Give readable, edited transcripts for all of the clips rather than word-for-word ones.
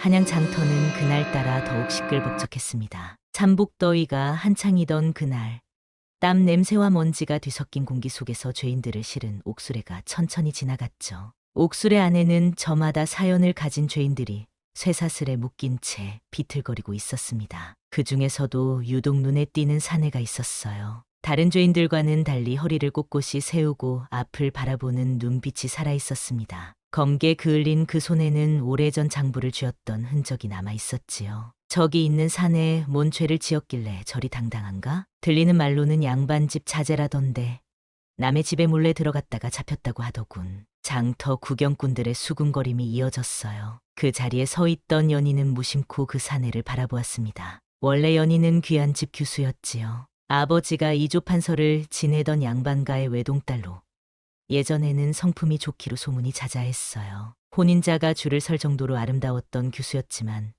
한양 장터는 그날따라 더욱 시끌벅적했습니다. 잠복더위가 한창이던 그날, 땀 냄새와 먼지가 뒤섞인 공기 속에서 죄인들을 실은 옥수레가 천천히 지나갔죠. 옥수레 안에는 저마다 사연을 가진 죄인들이 쇠사슬에 묶인 채 비틀거리고 있었습니다. 그 중에서도 유독 눈에 띄는 사내가 있었어요. 다른 죄인들과는 달리 허리를 꼿꼿이 세우고 앞을 바라보는 눈빛이 살아있었습니다. 검게 그을린 그 손에는 오래전 장부를 쥐었던 흔적이 남아 있었지요. 저기 있는 산에 뭔 죄를 지었길래 저리 당당한가? 들리는 말로는 양반집 자제라던데 남의 집에 몰래 들어갔다가 잡혔다고 하더군. 장터 구경꾼들의 수군거림이 이어졌어요. 그 자리에 서 있던 연희는 무심코 그 사내를 바라보았습니다. 원래 연희는 귀한 집 규수였지요. 아버지가 이조 판서를 지내던 양반가의 외동딸로 예전에는 성품이 좋기로 소문이 자자했어요. 혼인자가 줄을 설 정도로 아름다웠던 규수였지만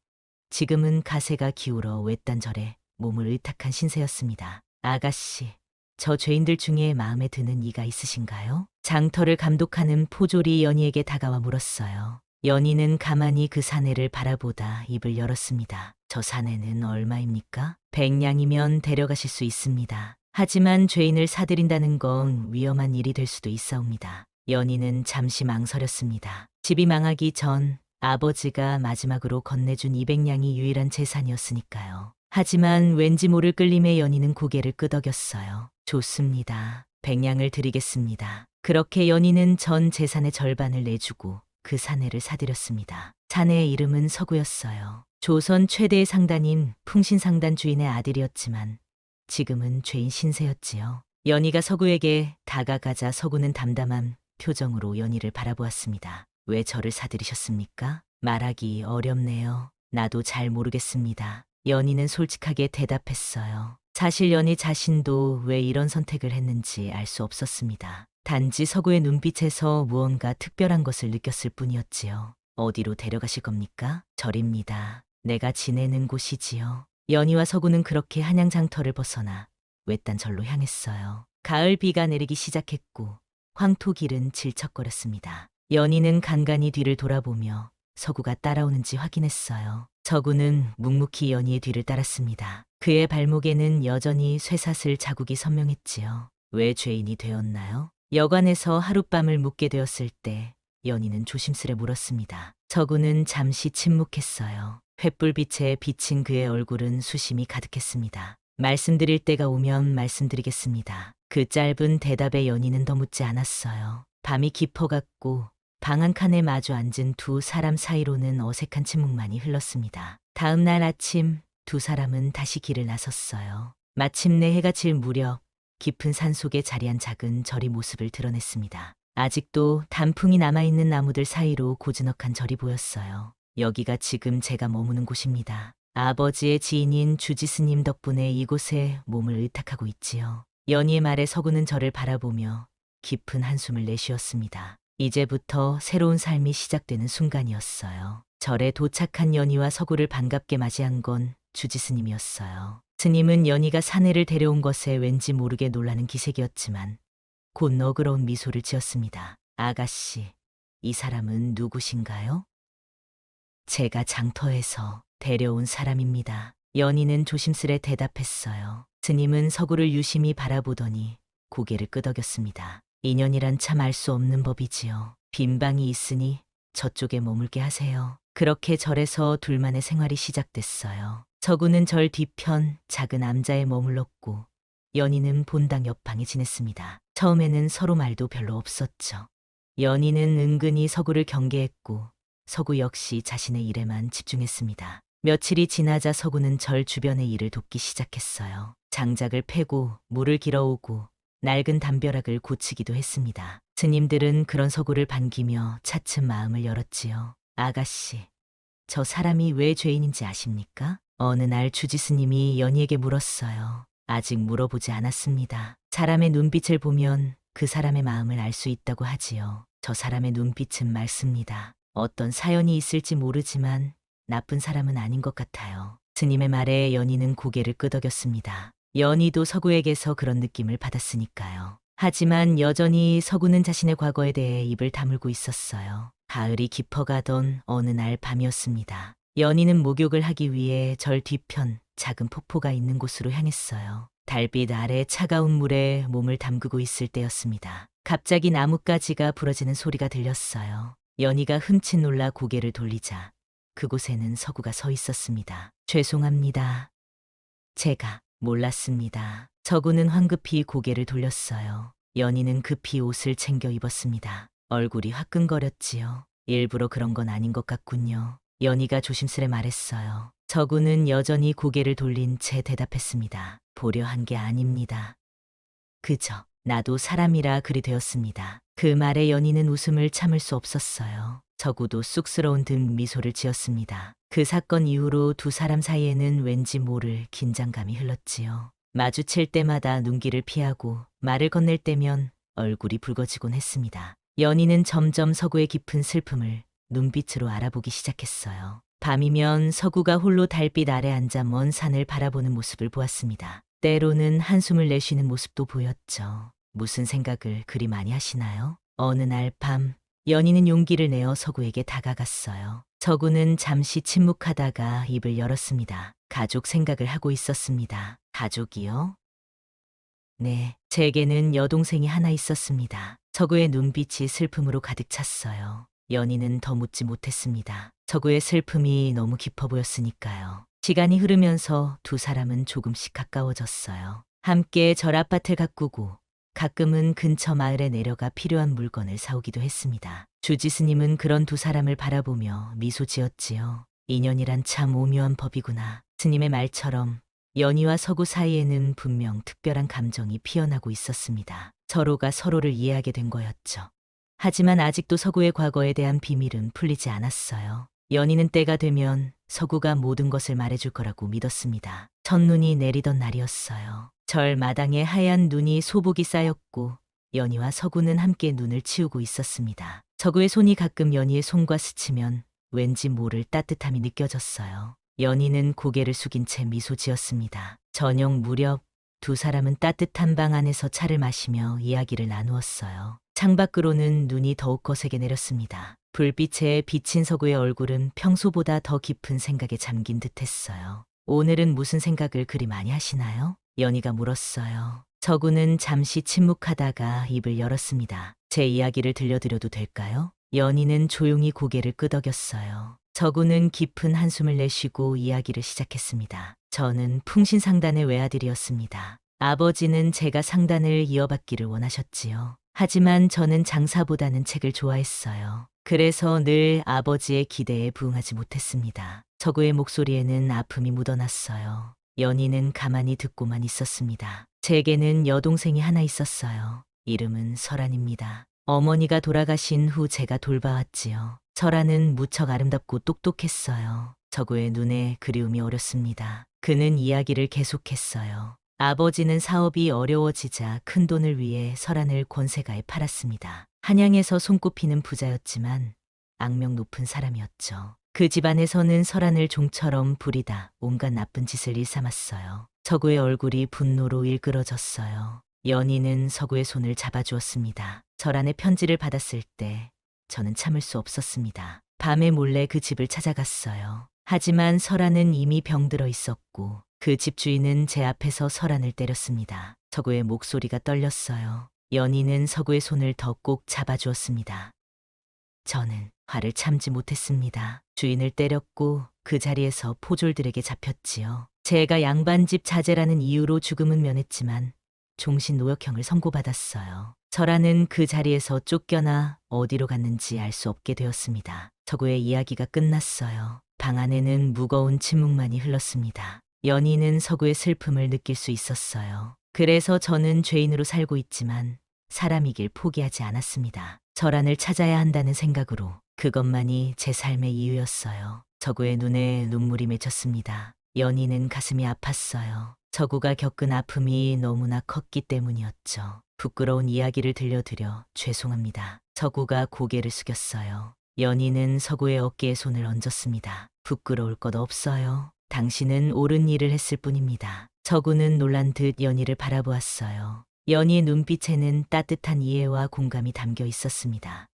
지금은 가세가 기울어 외딴절에 몸을 의탁한 신세였습니다. 아가씨, 저 죄인들 중에 마음에 드는 이가 있으신가요? 장터를 감독하는 포졸이 연희에게 다가와 물었어요. 연희는 가만히 그 사내를 바라보다 입을 열었습니다. 저 사내는 얼마입니까? 100냥이면 데려가실 수 있습니다. 하지만 죄인을 사들인다는 건 위험한 일이 될 수도 있사옵니다. 연희는 잠시 망설였습니다. 집이 망하기 전 아버지가 마지막으로 건네준 200냥이 유일한 재산이었으니까요. 하지만 왠지 모를 끌림에 연희는 고개를 끄덕였어요. 좋습니다. 100냥을 드리겠습니다. 그렇게 연희는 전 재산의 절반을 내주고 그 사내를 사들였습니다. 사내의 이름은 서구였어요. 조선 최대의 상단인 풍신상단 주인의 아들이었지만 지금은 죄인 신세였지요. 연희가 서구에게 다가가자 서구는 담담한 표정으로 연희를 바라보았습니다. 왜 저를 사들이셨습니까? 말하기 어렵네요. 나도 잘 모르겠습니다. 연희는 솔직하게 대답했어요. 사실 연희 자신도 왜 이런 선택을 했는지 알 수 없었습니다. 단지 서구의 눈빛에서 무언가 특별한 것을 느꼈을 뿐이었지요. 어디로 데려가실 겁니까? 절입니다. 내가 지내는 곳이지요. 연희와 서구는 그렇게 한양장터를 벗어나 외딴 절로 향했어요. 가을 비가 내리기 시작했고 황토길은 질척거렸습니다. 연희는 간간히 뒤를 돌아보며 서구가 따라오는지 확인했어요. 서구는 묵묵히 연희의 뒤를 따랐습니다. 그의 발목에는 여전히 쇠사슬 자국이 선명했지요. 왜 죄인이 되었나요? 여관에서 하룻밤을 묵게 되었을 때 연희는 조심스레 물었습니다. 서구는 잠시 침묵했어요. 횃불빛에 비친 그의 얼굴은 수심이 가득했습니다. 말씀드릴 때가 오면 말씀드리겠습니다. 그 짧은 대답에 연희는 더 묻지 않았어요. 밤이 깊어갔고 방 한 칸에 마주 앉은 두 사람 사이로는 어색한 침묵만이 흘렀습니다. 다음 날 아침 두 사람은 다시 길을 나섰어요. 마침내 해가 질 무렵 깊은 산속에 자리한 작은 절이 모습을 드러냈습니다. 아직도 단풍이 남아있는 나무들 사이로 고즈넉한 절이 보였어요. 여기가 지금 제가 머무는 곳입니다. 아버지의 지인인 주지스님 덕분에 이곳에 몸을 의탁하고 있지요. 연희의 말에 서구는 저를 바라보며 깊은 한숨을 내쉬었습니다. 이제부터 새로운 삶이 시작되는 순간이었어요. 절에 도착한 연희와 서구를 반갑게 맞이한 건 주지스님이었어요. 스님은 연희가 사내를 데려온 것에 왠지 모르게 놀라는 기색이었지만 곧 너그러운 미소를 지었습니다. 아가씨, 이 사람은 누구신가요? 제가 장터에서 데려온 사람입니다. 연희는 조심스레 대답했어요. 스님은 서구를 유심히 바라보더니 고개를 끄덕였습니다. 인연이란 참 알 수 없는 법이지요. 빈 방이 있으니 저쪽에 머물게 하세요. 그렇게 절에서 둘만의 생활이 시작됐어요. 서구는 절 뒤편 작은 암자에 머물렀고 연희는 본당 옆방에 지냈습니다. 처음에는 서로 말도 별로 없었죠. 연희는 은근히 서구를 경계했고 서구 역시 자신의 일에만 집중했습니다. 며칠이 지나자 서구는 절 주변의 일을 돕기 시작했어요. 장작을 패고 물을 길어오고 낡은 담벼락을 고치기도 했습니다. 스님들은 그런 서구를 반기며 차츰 마음을 열었지요. 아가씨, 저 사람이 왜 죄인인지 아십니까? 어느 날 주지스님이 연희에게 물었어요. 아직 물어보지 않았습니다. 사람의 눈빛을 보면 그 사람의 마음을 알 수 있다고 하지요. 저 사람의 눈빛은 맑습니다. 어떤 사연이 있을지 모르지만 나쁜 사람은 아닌 것 같아요. 스님의 말에 연희는 고개를 끄덕였습니다. 연희도 서구에게서 그런 느낌을 받았으니까요. 하지만 여전히 서구는 자신의 과거에 대해 입을 다물고 있었어요. 가을이 깊어가던 어느 날 밤이었습니다. 연희는 목욕을 하기 위해 절 뒤편 작은 폭포가 있는 곳으로 향했어요. 달빛 아래 차가운 물에 몸을 담그고 있을 때였습니다. 갑자기 나뭇가지가 부러지는 소리가 들렸어요. 연희가 흠칫 놀라 고개를 돌리자 그곳에는 서구가 서 있었습니다. 죄송합니다. 제가 몰랐습니다. 서구는 황급히 고개를 돌렸어요. 연희는 급히 옷을 챙겨 입었습니다. 얼굴이 화끈거렸지요. 일부러 그런 건 아닌 것 같군요. 연희가 조심스레 말했어요. 서구는 여전히 고개를 돌린 채 대답했습니다. 보려 한 게 아닙니다. 그저 나도 사람이라 그리 되었습니다. 그 말에 연희는 웃음을 참을 수 없었어요. 서구도 쑥스러운 듯 미소를 지었습니다. 그 사건 이후로 두 사람 사이에는 왠지 모를 긴장감이 흘렀지요. 마주칠 때마다 눈길을 피하고 말을 건넬 때면 얼굴이 붉어지곤 했습니다. 연희는 점점 서구의 깊은 슬픔을 눈빛으로 알아보기 시작했어요. 밤이면 서구가 홀로 달빛 아래 앉아 먼 산을 바라보는 모습을 보았습니다. 때로는 한숨을 내쉬는 모습도 보였죠. 무슨 생각을 그리 많이 하시나요? 어느 날 밤, 연희는 용기를 내어 서구에게 다가갔어요. 서구는 잠시 침묵하다가 입을 열었습니다. 가족 생각을 하고 있었습니다. 가족이요? 네, 제게는 여동생이 하나 있었습니다. 서구의 눈빛이 슬픔으로 가득 찼어요. 연희는 더 묻지 못했습니다. 서구의 슬픔이 너무 깊어 보였으니까요. 시간이 흐르면서 두 사람은 조금씩 가까워졌어요. 함께 절 아파트를 가꾸고 가끔은 근처 마을에 내려가 필요한 물건을 사오기도 했습니다. 주지스님은 그런 두 사람을 바라보며 미소 지었지요. 인연이란 참 오묘한 법이구나. 스님의 말처럼 연희와 서구 사이에는 분명 특별한 감정이 피어나고 있었습니다. 서로가 서로를 이해하게 된 거였죠. 하지만 아직도 서구의 과거에 대한 비밀은 풀리지 않았어요. 연희는 때가 되면 서구가 모든 것을 말해줄 거라고 믿었습니다. 첫눈이 내리던 날이었어요. 절 마당에 하얀 눈이 소복이 쌓였고 연희와 서구는 함께 눈을 치우고 있었습니다. 서구의 손이 가끔 연희의 손과 스치면 왠지 모를 따뜻함이 느껴졌어요. 연희는 고개를 숙인 채 미소 지었습니다. 저녁 무렵 두 사람은 따뜻한 방 안에서 차를 마시며 이야기를 나누었어요. 창밖으로는 눈이 더욱 거세게 내렸습니다. 불빛에 비친 서구의 얼굴은 평소보다 더 깊은 생각에 잠긴 듯했어요. 오늘은 무슨 생각을 그리 많이 하시나요? 연희가 물었어요. 서구는 잠시 침묵하다가 입을 열었습니다. 제 이야기를 들려드려도 될까요? 연희는 조용히 고개를 끄덕였어요. 서구는 깊은 한숨을 내쉬고 이야기를 시작했습니다. 저는 풍신상단의 외아들이었습니다. 아버지는 제가 상단을 이어받기를 원하셨지요. 하지만 저는 장사보다는 책을 좋아했어요. 그래서 늘 아버지의 기대에 부응하지 못했습니다. 서구의 목소리에는 아픔이 묻어났어요. 연희는 가만히 듣고만 있었습니다. 제게는 여동생이 하나 있었어요. 이름은 설안입니다. 어머니가 돌아가신 후 제가 돌봐왔지요. 설안은 무척 아름답고 똑똑했어요. 서구의 눈에 그리움이 어렸습니다. 그는 이야기를 계속했어요. 아버지는 사업이 어려워지자 큰돈을 위해 설안을 권세가에 팔았습니다. 한양에서 손꼽히는 부자였지만 악명 높은 사람이었죠. 그 집안에서는 설안을 종처럼 부리다 온갖 나쁜 짓을 일삼았어요. 서구의 얼굴이 분노로 일그러졌어요. 연희는 서구의 손을 잡아주었습니다. 설안의 편지를 받았을 때 저는 참을 수 없었습니다. 밤에 몰래 그 집을 찾아갔어요. 하지만 설안은 이미 병들어 있었고 그 집주인은 제 앞에서 설안을 때렸습니다. 서구의 목소리가 떨렸어요. 연희는 서구의 손을 더 꼭 잡아주었습니다. 저는 화를 참지 못했습니다. 주인을 때렸고 그 자리에서 포졸들에게 잡혔지요. 제가 양반집 자제라는 이유로 죽음은 면했지만 종신노역형을 선고받았어요. 설안은 그 자리에서 쫓겨나 어디로 갔는지 알 수 없게 되었습니다. 서구의 이야기가 끝났어요. 방 안에는 무거운 침묵만이 흘렀습니다. 연희는 서구의 슬픔을 느낄 수 있었어요. 그래서 저는 죄인으로 살고 있지만 사람이길 포기하지 않았습니다. 설안을 찾아야 한다는 생각으로 그것만이 제 삶의 이유였어요. 서구의 눈에 눈물이 맺혔습니다. 연희는 가슴이 아팠어요. 서구가 겪은 아픔이 너무나 컸기 때문이었죠. 부끄러운 이야기를 들려드려 죄송합니다. 서구가 고개를 숙였어요. 연희는 서구의 어깨에 손을 얹었습니다. 부끄러울 것 없어요. 당신은 옳은 일을 했을 뿐입니다. 서구는 놀란 듯 연희를 바라보았어요. 연희의 눈빛에는 따뜻한 이해와 공감이 담겨 있었습니다.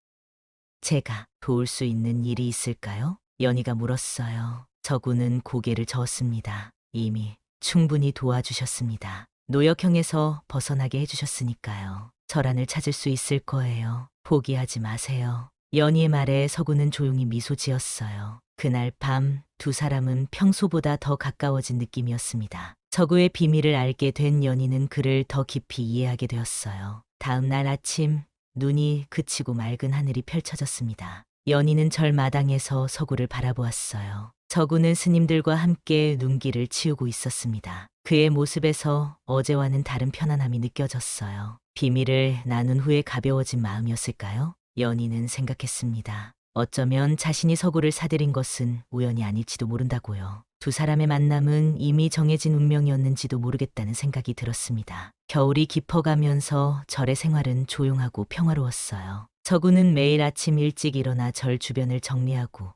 제가 도울 수 있는 일이 있을까요? 연희가 물었어요. 서구는 고개를 저었습니다. 이미 충분히 도와주셨습니다. 노역형에서 벗어나게 해주셨으니까요. 저란을 찾을 수 있을 거예요. 포기하지 마세요. 연희의 말에 서구는 조용히 미소 지었어요. 그날 밤 두 사람은 평소보다 더 가까워진 느낌이었습니다. 서구의 비밀을 알게 된 연희는 그를 더 깊이 이해하게 되었어요. 다음 날 아침 눈이 그치고 맑은 하늘이 펼쳐졌습니다. 연희는 절마당에서 서구를 바라보았어요. 서구는 스님들과 함께 눈길을 치우고 있었습니다. 그의 모습에서 어제와는 다른 편안함이 느껴졌어요. 비밀을 나눈 후에 가벼워진 마음이었을까요? 연희는 생각했습니다. 어쩌면 자신이 서구를 사들인 것은 우연이 아닐지도 모른다고요. 두 사람의 만남은 이미 정해진 운명이었는지도 모르겠다는 생각이 들었습니다. 겨울이 깊어가면서 절의 생활은 조용하고 평화로웠어요. 서구는 매일 아침 일찍 일어나 절 주변을 정리하고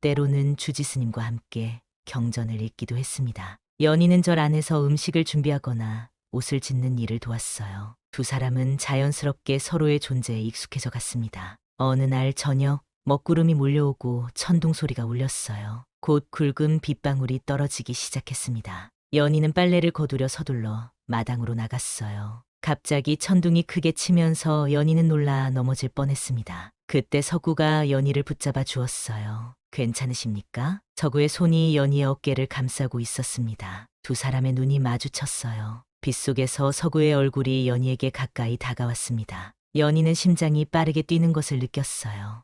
때로는 주지스님과 함께 경전을 읽기도 했습니다. 연희는 절 안에서 음식을 준비하거나 옷을 짓는 일을 도왔어요. 두 사람은 자연스럽게 서로의 존재에 익숙해져 갔습니다. 어느 날 저녁 먹구름이 몰려오고 천둥 소리가 울렸어요. 곧 굵은 빗방울이 떨어지기 시작했습니다. 연희는 빨래를 거두려 서둘러 마당으로 나갔어요. 갑자기 천둥이 크게 치면서 연희는 놀라 넘어질 뻔했습니다. 그때 서구가 연희를 붙잡아 주었어요. 괜찮으십니까? 서구의 손이 연희의 어깨를 감싸고 있었습니다. 두 사람의 눈이 마주쳤어요. 빗속에서 서구의 얼굴이 연희에게 가까이 다가왔습니다. 연희는 심장이 빠르게 뛰는 것을 느꼈어요.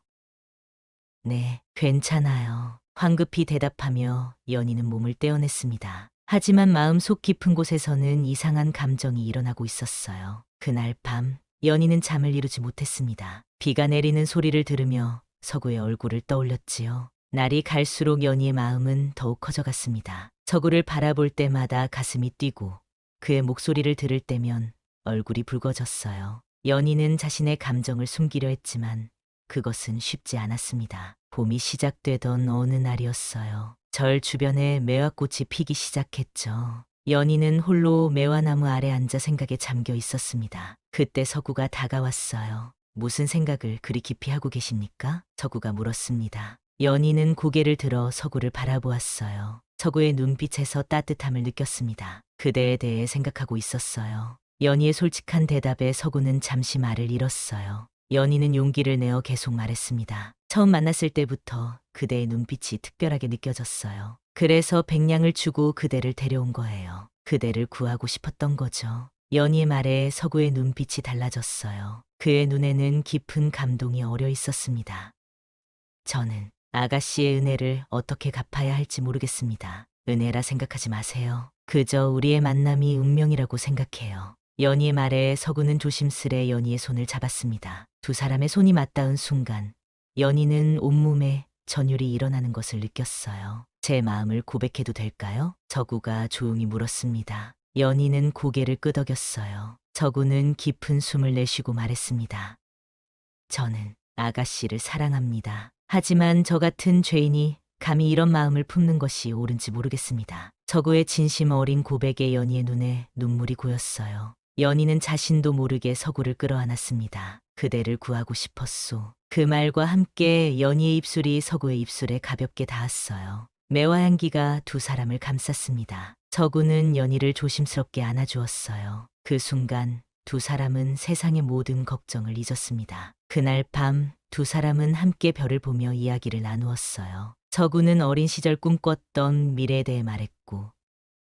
네, 괜찮아요. 황급히 대답하며 연희는 몸을 떼어냈습니다. 하지만 마음속 깊은 곳에서는 이상한 감정이 일어나고 있었어요. 그날 밤 연희는 잠을 이루지 못했습니다. 비가 내리는 소리를 들으며 서구의 얼굴을 떠올렸지요. 날이 갈수록 연희의 마음은 더욱 커져갔습니다. 서구를 바라볼 때마다 가슴이 뛰고 그의 목소리를 들을 때면 얼굴이 붉어졌어요. 연희는 자신의 감정을 숨기려 했지만 그것은 쉽지 않았습니다. 봄이 시작되던 어느 날이었어요. 절 주변에 매화꽃이 피기 시작했죠. 연희는 홀로 매화나무 아래 앉아 생각에 잠겨 있었습니다. 그때 서구가 다가왔어요. 무슨 생각을 그리 깊이 하고 계십니까? 서구가 물었습니다. 연희는 고개를 들어 서구를 바라보았어요. 서구의 눈빛에서 따뜻함을 느꼈습니다. 그대에 대해 생각하고 있었어요. 연희의 솔직한 대답에 서구는 잠시 말을 잃었어요. 연희는 용기를 내어 계속 말했습니다. 처음 만났을 때부터 그대의 눈빛이 특별하게 느껴졌어요. 그래서 백냥을 주고 그대를 데려온 거예요. 그대를 구하고 싶었던 거죠. 연희의 말에 서구의 눈빛이 달라졌어요. 그의 눈에는 깊은 감동이 어려 있었습니다. 저는 아가씨의 은혜를 어떻게 갚아야 할지 모르겠습니다. 은혜라 생각하지 마세요. 그저 우리의 만남이 운명이라고 생각해요. 연희의 말에 서구는 조심스레 연희의 손을 잡았습니다. 두 사람의 손이 맞닿은 순간 연희는 온몸에 전율이 일어나는 것을 느꼈어요. 제 마음을 고백해도 될까요? 서구가 조용히 물었습니다. 연희는 고개를 끄덕였어요. 서구는 깊은 숨을 내쉬고 말했습니다. 저는 아가씨를 사랑합니다. 하지만 저 같은 죄인이 감히 이런 마음을 품는 것이 옳은지 모르겠습니다. 서구의 진심 어린 고백에 연희의 눈에 눈물이 고였어요. 연희는 자신도 모르게 서구를 끌어안았습니다. 그대를 구하고 싶었소. 그 말과 함께 연희의 입술이 서구의 입술에 가볍게 닿았어요. 매화 향기가 두 사람을 감쌌습니다. 서구는 연희를 조심스럽게 안아주었어요. 그 순간 두 사람은 세상의 모든 걱정을 잊었습니다. 그날 밤 두 사람은 함께 별을 보며 이야기를 나누었어요. 서구는 어린 시절 꿈꿨던 미래에 대해 말했고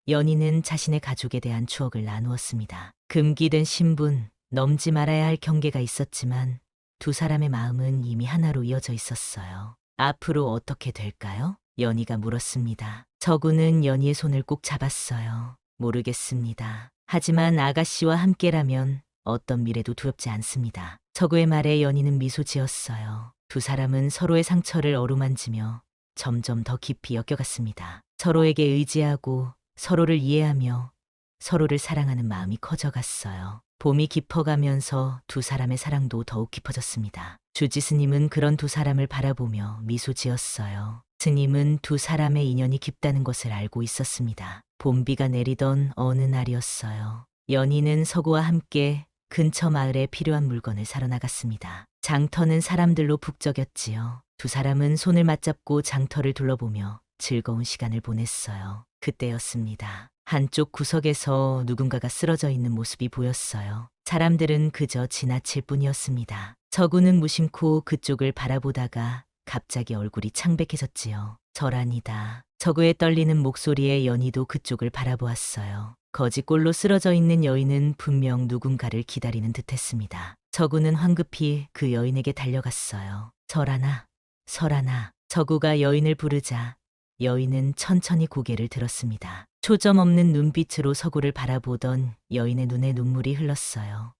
연희는 자신의 가족에 대한 추억을 나누었습니다. 금기된 신분, 넘지 말아야 할 경계가 있었지만 두 사람의 마음은 이미 하나로 이어져 있었어요. 앞으로 어떻게 될까요? 연희가 물었습니다. 서구는 연희의 손을 꼭 잡았어요. 모르겠습니다. 하지만 아가씨와 함께라면 어떤 미래도 두렵지 않습니다. 서구의 말에 연희는 미소 지었어요. 두 사람은 서로의 상처를 어루만지며 점점 더 깊이 엮여갔습니다. 서로에게 의지하고 서로를 이해하며 서로를 사랑하는 마음이 커져갔어요. 봄이 깊어가면서 두 사람의 사랑도 더욱 깊어졌습니다. 주지 스님은 그런 두 사람을 바라보며 미소 지었어요. 스님은 두 사람의 인연이 깊다는 것을 알고 있었습니다. 봄비가 내리던 어느 날이었어요. 연희는 서구와 함께 근처 마을에 필요한 물건을 사러 나갔습니다. 장터는 사람들로 북적였지요. 두 사람은 손을 맞잡고 장터를 둘러보며 즐거운 시간을 보냈어요. 그때였습니다. 한쪽 구석에서 누군가가 쓰러져 있는 모습이 보였어요. 사람들은 그저 지나칠 뿐이었습니다. 저구는 무심코 그쪽을 바라보다가 갑자기 얼굴이 창백해졌지요. 저란이다. 저구의 떨리는 목소리에 연희도 그쪽을 바라보았어요. 거지꼴로 쓰러져 있는 여인은 분명 누군가를 기다리는 듯했습니다. 저구는 황급히 그 여인에게 달려갔어요. 설하나, 설하나. 저구가 여인을 부르자 여인은 천천히 고개를 들었습니다. 초점 없는 눈빛으로 서구를 바라보던 여인의 눈에 눈물이 흘렀어요.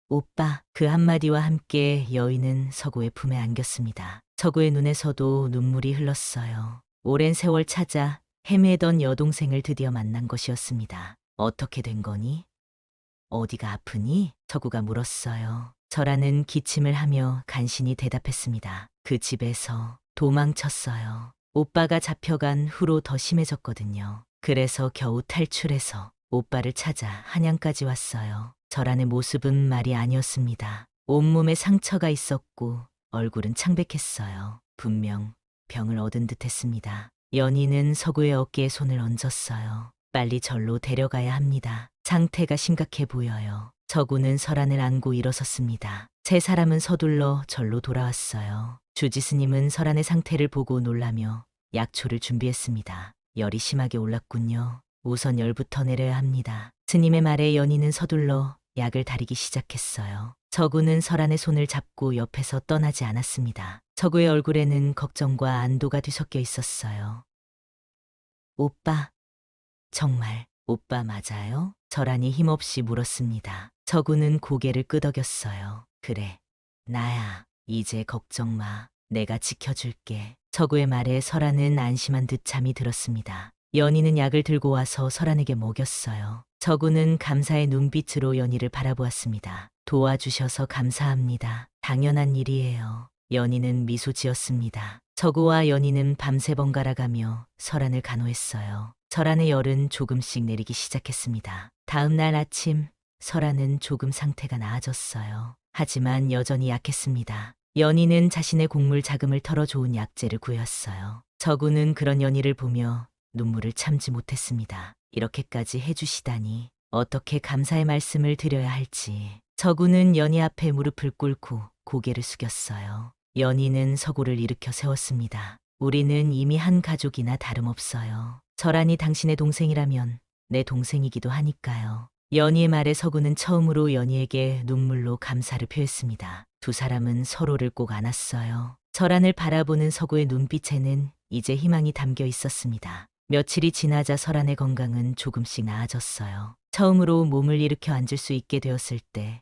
오빠, 그 한마디와 함께 여인은 서구의 품에 안겼습니다. 서구의 눈에서도 눈물이 흘렀어요. 오랜 세월 찾아 헤매던 여동생을 드디어 만난 것이었습니다. 어떻게 된 거니? 어디가 아프니? 서구가 물었어요. 저라는 기침을 하며 간신히 대답했습니다. 그 집에서 도망쳤어요. 오빠가 잡혀간 후로 더 심해졌거든요. 그래서 겨우 탈출해서 오빠를 찾아 한양까지 왔어요. 저란의 모습은 말이 아니었습니다. 온몸에 상처가 있었고 얼굴은 창백했어요. 분명 병을 얻은 듯했습니다. 연희는 서구의 어깨에 손을 얹었어요. 빨리 절로 데려가야 합니다. 상태가 심각해 보여요. 서구는 설안을 안고 일어섰습니다. 세 사람은 서둘러 절로 돌아왔어요. 주지 스님은 설안의 상태를 보고 놀라며 약초를 준비했습니다. 열이 심하게 올랐군요. 우선 열부터 내려야 합니다. 스님의 말에 연희는 서둘러 약을 다리기 시작했어요. 저구는 설안의 손을 잡고 옆에서 떠나지 않았습니다. 저구의 얼굴에는 걱정과 안도가 뒤섞여 있었어요. 오빠, 정말 오빠 맞아요? 설안이 힘없이 물었습니다. 저구는 고개를 끄덕였어요. 그래, 나야. 이제 걱정 마. 내가 지켜줄게. 저구의 말에 설안은 안심한 듯 잠이 들었습니다. 연희는 약을 들고 와서 설안에게 먹였어요. 저구는 감사의 눈빛으로 연희를 바라보았습니다. 도와주셔서 감사합니다. 당연한 일이에요. 연희는 미소 지었습니다. 저구와 연희는 밤새 번갈아가며 설안을 간호했어요. 설안의 열은 조금씩 내리기 시작했습니다. 다음 날 아침 설안은 조금 상태가 나아졌어요. 하지만 여전히 약했습니다. 연희는 자신의 곡물 자금을 털어 좋은 약재를 구했어요. 저구는 그런 연희를 보며 눈물을 참지 못했습니다. 이렇게까지 해주시다니 어떻게 감사의 말씀을 드려야 할지. 저구는 연희 앞에 무릎을 꿇고 고개를 숙였어요. 연희는 서구를 일으켜 세웠습니다. 우리는 이미 한 가족이나 다름없어요. 설안이 당신의 동생이라면 내 동생이기도 하니까요. 연희의 말에 서구는 처음으로 연희에게 눈물로 감사를 표했습니다. 두 사람은 서로를 꼭 안았어요. 설안을 바라보는 서구의 눈빛에는 이제 희망이 담겨 있었습니다. 며칠이 지나자 설안의 건강은 조금씩 나아졌어요. 처음으로 몸을 일으켜 앉을 수 있게 되었을 때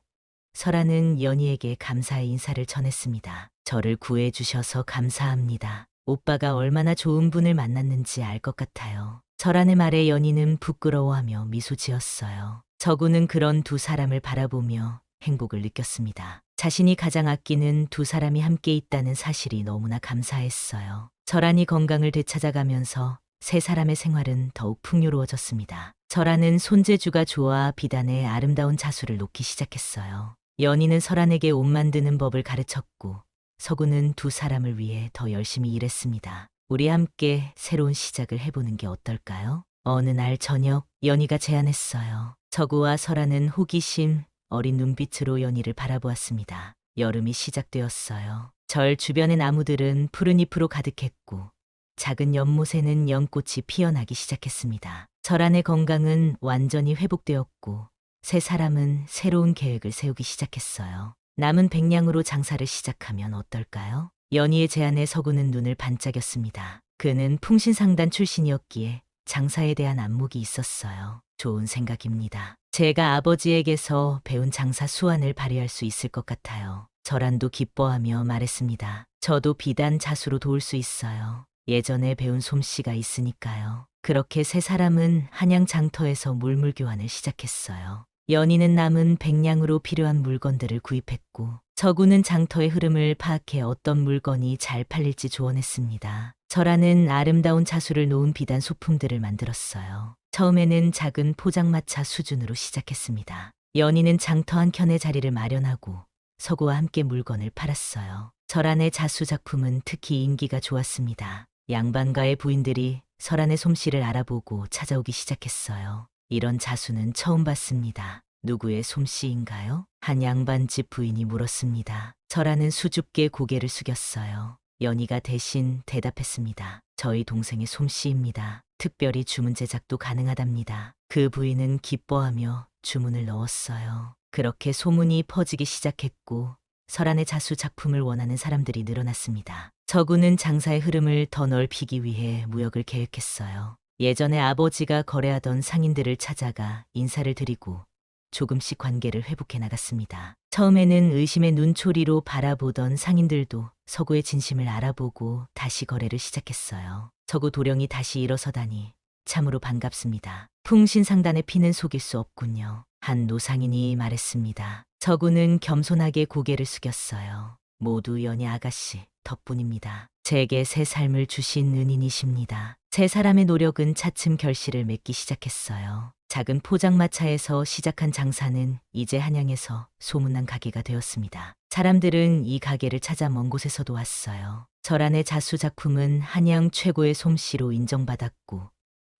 설안은 연희에게 감사의 인사를 전했습니다. 저를 구해주셔서 감사합니다. 오빠가 얼마나 좋은 분을 만났는지 알 것 같아요. 설안의 말에 연희는 부끄러워하며 미소 지었어요. 저구는 그런 두 사람을 바라보며 행복을 느꼈습니다. 자신이 가장 아끼는 두 사람이 함께 있다는 사실이 너무나 감사했어요. 설안이 건강을 되찾아가면서 세 사람의 생활은 더욱 풍요로워졌습니다. 설안은 손재주가 좋아 비단에 아름다운 자수를 놓기 시작했어요. 연희는 설안에게 옷 만드는 법을 가르쳤고 서구는 두 사람을 위해 더 열심히 일했습니다. 우리 함께 새로운 시작을 해보는 게 어떨까요? 어느 날 저녁 연희가 제안했어요. 서구와 설안은 호기심 어린 눈빛으로 연희를 바라보았습니다. 여름이 시작되었어요. 절 주변의 나무들은 푸른 잎으로 가득했고 작은 연못에는 연꽃이 피어나기 시작했습니다. 설안의 건강은 완전히 회복되었고 세 사람은 새로운 계획을 세우기 시작했어요. 남은 백냥으로 장사를 시작하면 어떨까요? 연희의 제안에 서구는 눈을 반짝였습니다. 그는 풍신상단 출신이었기에 장사에 대한 안목이 있었어요. 좋은 생각입니다. 제가 아버지에게서 배운 장사 수완을 발휘할 수 있을 것 같아요. 설안도 기뻐하며 말했습니다. 저도 비단 자수로 도울 수 있어요. 예전에 배운 솜씨가 있으니까요. 그렇게 세 사람은 한양 장터에서 물물 교환을 시작했어요. 연희는 남은 백냥으로 필요한 물건들을 구입했고 저구는 장터의 흐름을 파악해 어떤 물건이 잘 팔릴지 조언했습니다. 설안은 아름다운 자수를 놓은 비단 소품들을 만들었어요. 처음에는 작은 포장마차 수준으로 시작했습니다. 연희는 장터 한켠에 자리를 마련하고 서구와 함께 물건을 팔았어요. 설안의 자수 작품은 특히 인기가 좋았습니다. 양반가의 부인들이 설안의 솜씨를 알아보고 찾아오기 시작했어요. 이런 자수는 처음 봤습니다. 누구의 솜씨인가요? 한 양반집 부인이 물었습니다. 설안은 수줍게 고개를 숙였어요. 연희가 대신 대답했습니다. 저희 동생의 솜씨입니다. 특별히 주문 제작도 가능하답니다. 그 부인은 기뻐하며 주문을 넣었어요. 그렇게 소문이 퍼지기 시작했고 설안의 자수 작품을 원하는 사람들이 늘어났습니다. 저구는 장사의 흐름을 더 넓히기 위해 무역을 계획했어요. 예전에 아버지가 거래하던 상인들을 찾아가 인사를 드리고 조금씩 관계를 회복해 나갔습니다. 처음에는 의심의 눈초리로 바라보던 상인들도 서구의 진심을 알아보고 다시 거래를 시작했어요. 서구 도령이 다시 일어서다니 참으로 반갑습니다. 풍신상단의 피는 속일 수 없군요. 한 노상인이 말했습니다. 서구는 겸손하게 고개를 숙였어요. 모두 연희 아가씨 덕분입니다. 제게 새 삶을 주신 은인이십니다. 세 사람의 노력은 차츰 결실을 맺기 시작했어요. 작은 포장마차에서 시작한 장사는 이제 한양에서 소문난 가게가 되었습니다. 사람들은 이 가게를 찾아 먼 곳에서도 왔어요. 설안의 자수 작품은 한양 최고의 솜씨로 인정받았고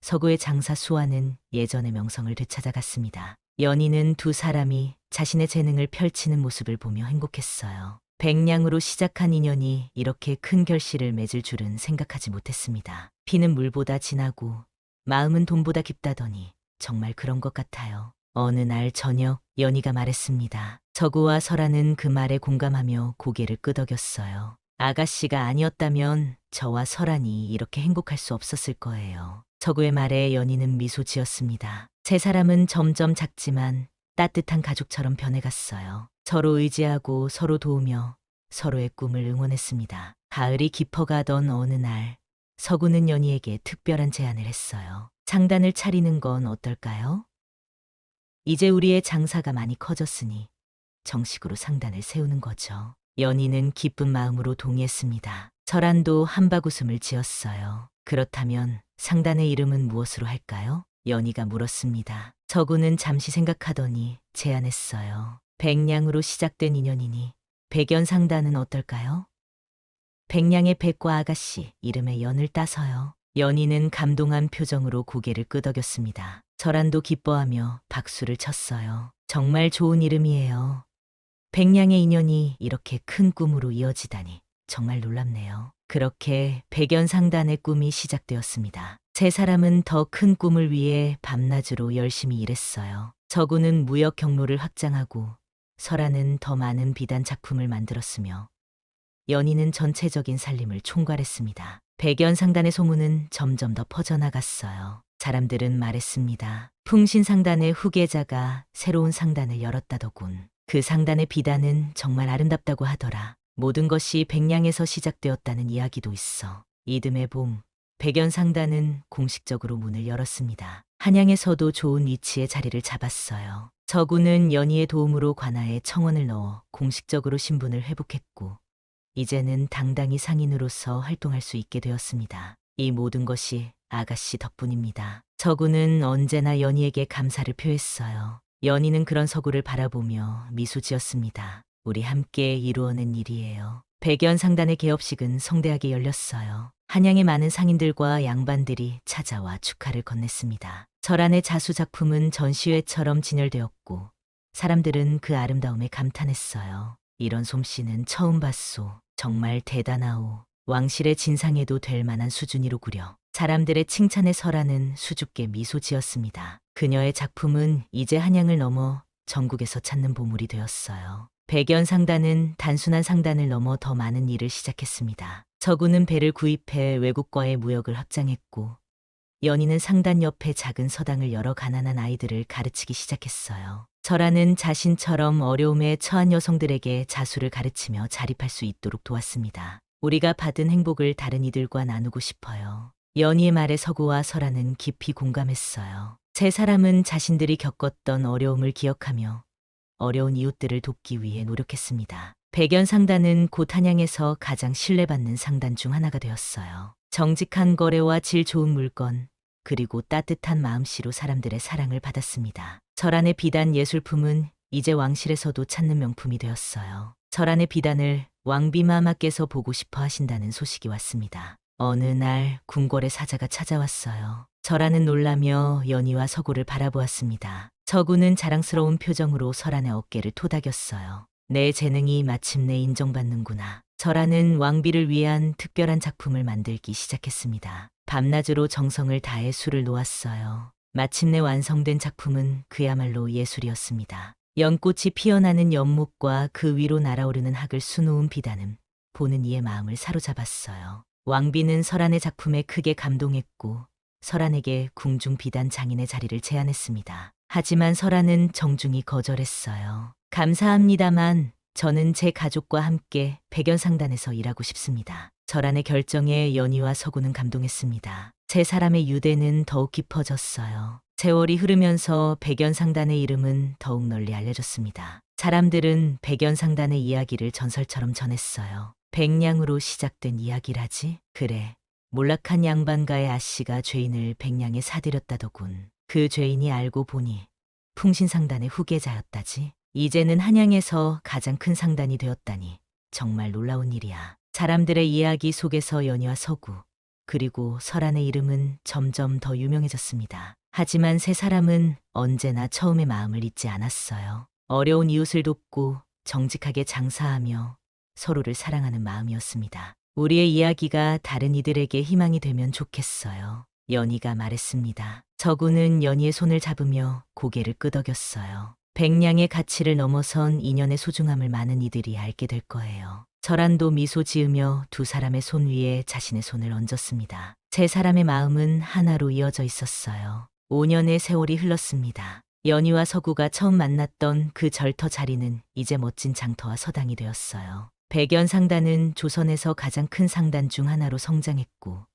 서구의 장사 수완은 예전의 명성을 되찾아갔습니다. 연희는 두 사람이 자신의 재능을 펼치는 모습을 보며 행복했어요. 백냥으로 시작한 인연이 이렇게 큰 결실을 맺을 줄은 생각하지 못했습니다. 피는 물보다 진하고 마음은 돈보다 깊다더니 정말 그런 것 같아요. 어느 날 저녁 연희가 말했습니다. 서구와 설아는 그 말에 공감하며 고개를 끄덕였어요. 아가씨가 아니었다면 저와 설안이 이렇게 행복할 수 없었을 거예요. 서구의 말에 연희는 미소 지었습니다. 세 사람은 점점 작지만 따뜻한 가족처럼 변해갔어요. 서로 의지하고 서로 도우며 서로의 꿈을 응원했습니다. 가을이 깊어가던 어느 날 서구는 연희에게 특별한 제안을 했어요. 상단을 차리는 건 어떨까요? 이제 우리의 장사가 많이 커졌으니 정식으로 상단을 세우는 거죠. 연희는 기쁜 마음으로 동의했습니다. 설안도 한바구음을 지었어요. 그렇다면 상단의 이름은 무엇으로 할까요? 연희가 물었습니다. 서구는 잠시 생각하더니 제안했어요. 백냥으로 시작된 인연이니 백연상단은 어떨까요? 백냥의 백과 아가씨 이름에 연을 따서요. 연희는 감동한 표정으로 고개를 끄덕였습니다. 설안도 기뻐하며 박수를 쳤어요. 정말 좋은 이름이에요. 백냥의 인연이 이렇게 큰 꿈으로 이어지다니 정말 놀랍네요. 그렇게 백연상단의 꿈이 시작되었습니다. 세 사람은 더 큰 꿈을 위해 밤낮으로 열심히 일했어요. 서구는 무역 경로를 확장하고 설아는 더 많은 비단 작품을 만들었으며 연희는 전체적인 살림을 총괄했습니다. 백연상단의 소문은 점점 더 퍼져나갔어요. 사람들은 말했습니다. 풍신상단의 후계자가 새로운 상단을 열었다더군. 그 상단의 비단은 정말 아름답다고 하더라. 모든 것이 백냥에서 시작되었다는 이야기도 있어. 이듬해 봄, 백연상단은 공식적으로 문을 열었습니다. 한양에서도 좋은 위치에 자리를 잡았어요. 서구는 연희의 도움으로 관아에 청원을 넣어 공식적으로 신분을 회복했고 이제는 당당히 상인으로서 활동할 수 있게 되었습니다. 이 모든 것이 아가씨 덕분입니다. 서구는 언제나 연희에게 감사를 표했어요. 연희는 그런 서구를 바라보며 미소 지었습니다. 우리 함께 이루어낸 일이에요. 백연상단의 개업식은 성대하게 열렸어요. 한양의 많은 상인들과 양반들이 찾아와 축하를 건넸습니다. 설안의 자수 작품은 전시회처럼 진열되었고 사람들은 그 아름다움에 감탄했어요. 이런 솜씨는 처음 봤소. 정말 대단하오. 왕실의 진상에도 될 만한 수준이로구려. 사람들의 칭찬에 설아는 수줍게 미소 지었습니다. 그녀의 작품은 이제 한양을 넘어 전국에서 찾는 보물이 되었어요. 백연상단은 단순한 상단을 넘어 더 많은 일을 시작했습니다. 서구는 배를 구입해 외국과의 무역을 확장했고 연희는 상단 옆에 작은 서당을 열어 가난한 아이들을 가르치기 시작했어요. 설아는 자신처럼 어려움에 처한 여성들에게 자수를 가르치며 자립할 수 있도록 도왔습니다. 우리가 받은 행복을 다른 이들과 나누고 싶어요. 연희의 말에 서구와 설아는 깊이 공감했어요. 세 사람은 자신들이 겪었던 어려움을 기억하며 어려운 이웃들을 돕기 위해 노력했습니다. 백연상단은 곧 한양에서 가장 신뢰받는 상단 중 하나가 되었어요. 정직한 거래와 질 좋은 물건, 그리고 따뜻한 마음씨로 사람들의 사랑을 받았습니다. 설안의 비단 예술품은 이제 왕실에서도 찾는 명품이 되었어요. 설안의 비단을 왕비마마께서 보고 싶어 하신다는 소식이 왔습니다. 어느 날 궁궐에 사자가 찾아왔어요. 설아는 놀라며 연희와 서구를 바라보았습니다. 서구는 자랑스러운 표정으로 설아의 어깨를 토닥였어요. 내 재능이 마침내 인정받는구나. 설아는 왕비를 위한 특별한 작품을 만들기 시작했습니다. 밤낮으로 정성을 다해 수를 놓았어요. 마침내 완성된 작품은 그야말로 예술이었습니다. 연꽃이 피어나는 연못과 그 위로 날아오르는 학을 수놓은 비단은 보는 이의 마음을 사로잡았어요. 왕비는 설안의 작품에 크게 감동했고 설안에게 궁중 비단 장인의 자리를 제안했습니다. 하지만 설안은 정중히 거절했어요. 감사합니다만 저는 제 가족과 함께 백연상단에서 일하고 싶습니다. 설안의 결정에 연희와 서구는 감동했습니다. 세 사람의 유대는 더욱 깊어졌어요. 세월이 흐르면서 백연상단의 이름은 더욱 널리 알려졌습니다. 사람들은 백연상단의 이야기를 전설처럼 전했어요. 백냥으로 시작된 이야기라지? 그래. 몰락한 양반가의 아씨가 죄인을 백냥에 사들였다더군. 그 죄인이 알고 보니 풍신상단의 후계자였다지. 이제는 한양에서 가장 큰 상단이 되었다니 정말 놀라운 일이야. 사람들의 이야기 속에서 연희와 서구 그리고 설안의 이름은 점점 더 유명해졌습니다. 하지만 세 사람은 언제나 처음의 마음을 잊지 않았어요. 어려운 이웃을 돕고 정직하게 장사하며 서로를 사랑하는 마음이었습니다. 우리의 이야기가 다른 이들에게 희망이 되면 좋겠어요. 연희가 말했습니다. 서구는 연희의 손을 잡으며 고개를 끄덕였어요. 백냥의 가치를 넘어선 인연의 소중함을 많은 이들이 알게 될 거예요. 설안도 미소 지으며 두 사람의 손 위에 자신의 손을 얹었습니다. 세 사람의 마음은 하나로 이어져 있었어요. 5년의 세월이 흘렀습니다. 연희와 서구가 처음 만났던 그 절터 자리는 이제 멋진 장터와 서당이 되었어요. 백연상단은 조선에서 가장 큰 상단 중 하나로 성장했고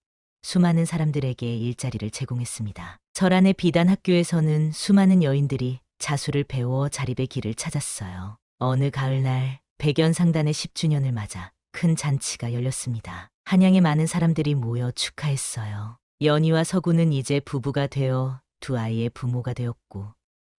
수많은 사람들에게 일자리를 제공했습니다. 설안의 비단 학교에서는 수많은 여인들이 자수를 배워 자립의 길을 찾았어요. 어느 가을날 백연상단의 10주년을 맞아 큰 잔치가 열렸습니다. 한양에 많은 사람들이 모여 축하했어요. 연희와 서구는 이제 부부가 되어 두 아이의 부모가 되었고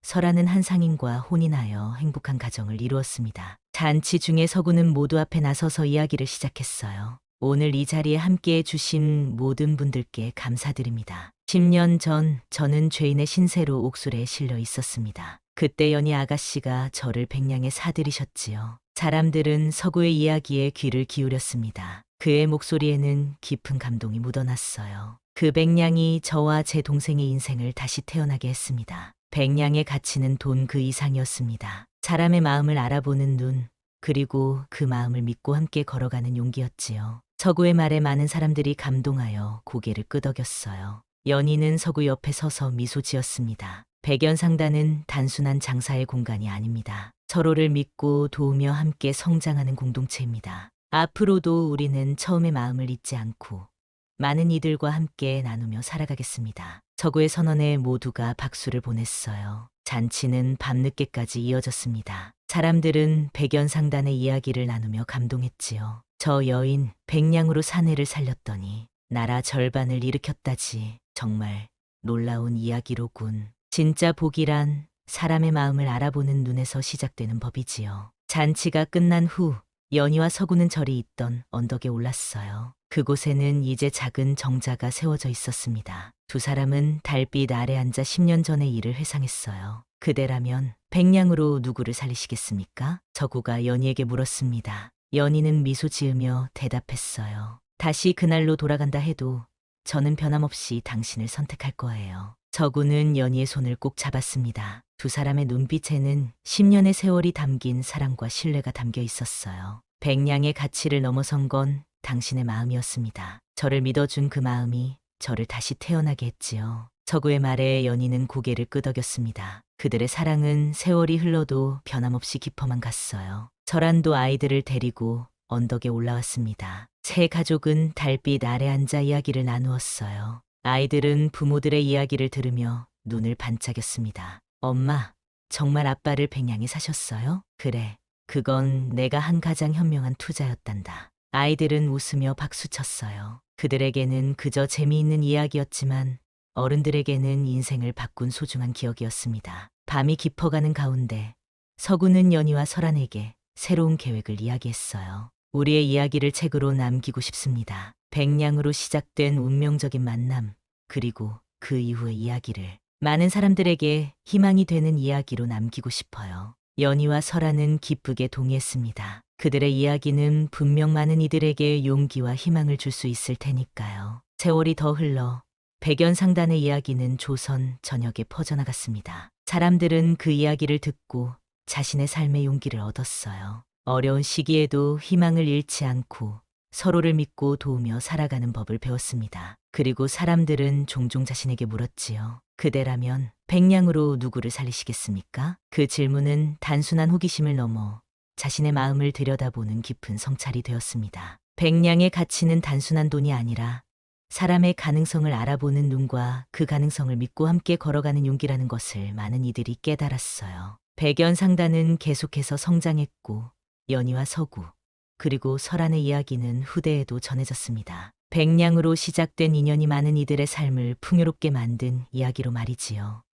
설아는 한 상인과 혼인하여 행복한 가정을 이루었습니다. 잔치 중에 서구는 모두 앞에 나서서 이야기를 시작했어요. 오늘 이 자리에 함께해 주신 모든 분들께 감사드립니다. 10년 전 저는 죄인의 신세로 옥술에 실려 있었습니다. 그때 연희 아가씨가 저를 백냥에 사들이셨지요. 사람들은 서구의 이야기에 귀를 기울였습니다. 그의 목소리에는 깊은 감동이 묻어났어요. 그 백냥이 저와 제 동생의 인생을 다시 태어나게 했습니다. 백냥의 가치는 돈 그 이상이었습니다. 사람의 마음을 알아보는 눈, 그리고 그 마음을 믿고 함께 걸어가는 용기였지요. 서구의 말에 많은 사람들이 감동하여 고개를 끄덕였어요. 연희는 서구 옆에 서서 미소 지었습니다. 백연상단은 단순한 장사의 공간이 아닙니다. 서로를 믿고 도우며 함께 성장하는 공동체입니다. 앞으로도 우리는 처음의 마음을 잊지 않고 많은 이들과 함께 나누며 살아가겠습니다. 서구의 선언에 모두가 박수를 보냈어요. 잔치는 밤늦게까지 이어졌습니다. 사람들은 백연상단의 이야기를 나누며 감동했지요. 저 여인 백냥으로 사내를 살렸더니 나라 절반을 일으켰다지. 정말 놀라운 이야기로군. 진짜 복이란 사람의 마음을 알아보는 눈에서 시작되는 법이지요. 잔치가 끝난 후 연희와 서구는 절이 있던 언덕에 올랐어요. 그곳에는 이제 작은 정자가 세워져 있었습니다. 두 사람은 달빛 아래 앉아 10년 전의 일을 회상했어요. 그대라면 백냥으로 누구를 살리시겠습니까? 서구가 연희에게 물었습니다. 연희는 미소 지으며 대답했어요. 다시 그날로 돌아간다 해도 저는 변함없이 당신을 선택할 거예요. 서구는 연희의 손을 꼭 잡았습니다. 두 사람의 눈빛에는 10년의 세월이 담긴 사랑과 신뢰가 담겨 있었어요. 백냥의 가치를 넘어선 건 당신의 마음이었습니다. 저를 믿어준 그 마음이 저를 다시 태어나게 했지요. 서구의 말에 연희는 고개를 끄덕였습니다. 그들의 사랑은 세월이 흘러도 변함없이 깊어만 갔어요. 설안도 아이들을 데리고 언덕에 올라왔습니다. 세 가족은 달빛 아래 앉아 이야기를 나누었어요. 아이들은 부모들의 이야기를 들으며 눈을 반짝였습니다. 엄마, 정말 아빠를 백냥에 사셨어요? 그래, 그건 내가 한 가장 현명한 투자였단다. 아이들은 웃으며 박수쳤어요. 그들에게는 그저 재미있는 이야기였지만 어른들에게는 인생을 바꾼 소중한 기억이었습니다. 밤이 깊어가는 가운데 서구는 연희와 설안에게 새로운 계획을 이야기했어요. 우리의 이야기를 책으로 남기고 싶습니다. 백냥으로 시작된 운명적인 만남, 그리고 그 이후의 이야기를 많은 사람들에게 희망이 되는 이야기로 남기고 싶어요. 연희와 설아는 기쁘게 동의했습니다. 그들의 이야기는 분명 많은 이들에게 용기와 희망을 줄 수 있을 테니까요. 세월이 더 흘러 백연상단의 이야기는 조선 전역에 퍼져나갔습니다. 사람들은 그 이야기를 듣고 자신의 삶의 용기를 얻었어요. 어려운 시기에도 희망을 잃지 않고 서로를 믿고 도우며 살아가는 법을 배웠습니다. 그리고 사람들은 종종 자신에게 물었지요. 그대라면 백냥으로 누구를 살리시겠습니까? 그 질문은 단순한 호기심을 넘어 자신의 마음을 들여다보는 깊은 성찰이 되었습니다. 백냥의 가치는 단순한 돈이 아니라 사람의 가능성을 알아보는 눈과 그 가능성을 믿고 함께 걸어가는 용기라는 것을 많은 이들이 깨달았어요. 백연상단은 계속해서 성장했고 연희와 서구, 그리고 설안의 이야기는 후대에도 전해졌습니다. 백냥으로 시작된 인연이 많은 이들의 삶을 풍요롭게 만든 이야기로 말이지요.